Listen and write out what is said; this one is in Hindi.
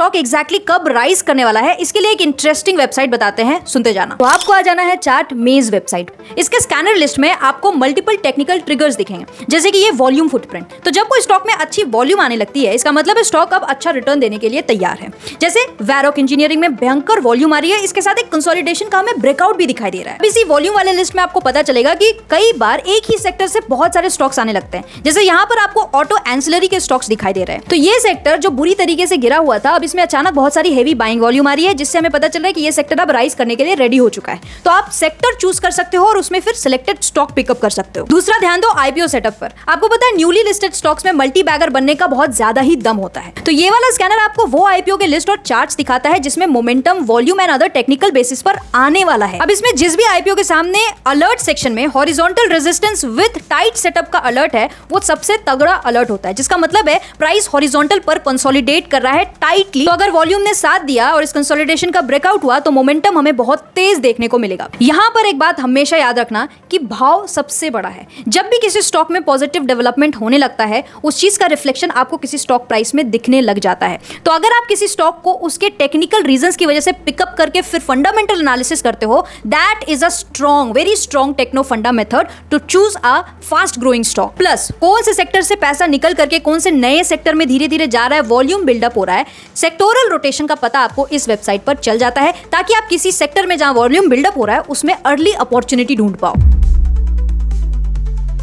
स्टॉक एग्जैक्टली कब राइज करने वाला है, इसके लिए एक इंटरेस्टिंग वेबसाइट बताते हैं, सुनते जाना। तो आपको आ जाना है चार्ट मेज वेबसाइट। इसके स्कैनर लिस्ट में आपको मल्टीपल टेक्निकल ट्रिगर्स दिखेंगे, जैसे कि ये वॉल्यूम फुटप्रिंट। तो जब कोई स्टॉक में अच्छी वॉल्यूम आने लगती है, इसका मतलब है स्टॉक अब अच्छा रिटर्न देने के लिए तैयार है। जैसे वैरोक इंजीनियरिंग में भयंकर वॉल्यूम आ रही है, इसके साथ एक कंसोलिडेशन का हमें ब्रेकआउट भी दिखाई दे रहा है। इसी वॉल्यूम वाले लिस्ट में आपको पता चलेगा कि कई बार एक ही सेक्टर से बहुत सारे स्टॉक्स आने लगते हैं। जैसे यहाँ पर आपको ऑटो एंसिलरी के स्टॉक्स दिखाई दे रहे हैं। तो ये सेक्टर जो बुरी तरीके से गिरा हुआ था, अब इसमें अचानक बहुत सारी हेवी बाइंग वॉल्यूम आ रही है, जिससे हमें पता चल रहा है कि ये सेक्टर अब राइज करने के लिए रेडी हो चुका है। तो आप सेक्टर चूज कर सकते हो और उसमें फिर सिलेक्टेड स्टॉक पिकअप कर सकते हो। दूसरा, ध्यान दो आईपीओ सेटअप पर। आपको पता है न्यूली लिस्टेड स्टॉक्स में मल्टी बैगर बनने का बहुत ज्यादा ही दम होता है। तो ये वाला स्कैनर आपको वो आईपीओ के लिस्ट और चार्ट्स दिखाता है जिसमें momentum, volume and other technical basis पर आने वाला है। अब इसमें जिस भी आईपीओ के सामने अलर्ट सेक्शन में horizontal resistance with tight setup का अलर्ट है, वो सबसे तगड़ा अलर्ट होता है, जिसका मतलब है प्राइस हॉरिजॉन्टल पर कंसोलिडेट कर रहा है टाइटली। तो अगर वॉल्यूम ने साथ दिया और इस कंसोलिडेशन का ब्रेकआउट हुआ तो मोमेंटम हमें बहुत तेज देखने को मिलेगा। यहां पर एक बात हमेशा याद रखना कि भाव सबसे बड़ा है। जब भी किसी स्टॉक में पॉजिटिव डेवलपमेंट होने लगता है, उस चीज का रिफ्लेक्शन आपको किसी स्टॉक प्राइस में दिखने लग जाता है। तो अगर आप किसी स्टॉक को उसके टेक्निकल रीजंस की वजह से पिकअप करके फिर फंडामेंटल एनालिसिस करते हो, that is a strong, very strong techno funda method to choose a fast growing stock. Plus कौन से सेक्टर से पैसा निकल करके कौन से नए सेक्टर में धीरे धीरे जा रहा है, वॉल्यूम बिल्डअप हो रहा है, सेक्टोरल रोटेशन का पता आपको इस वेबसाइट पर चल जाता है, ताकि आप किसी सेक्टर में जहां वॉल्यूम बिल्डअप हो रहा है उसमें अर्ली अपॉर्चुनिटी ढूंढ पाओ।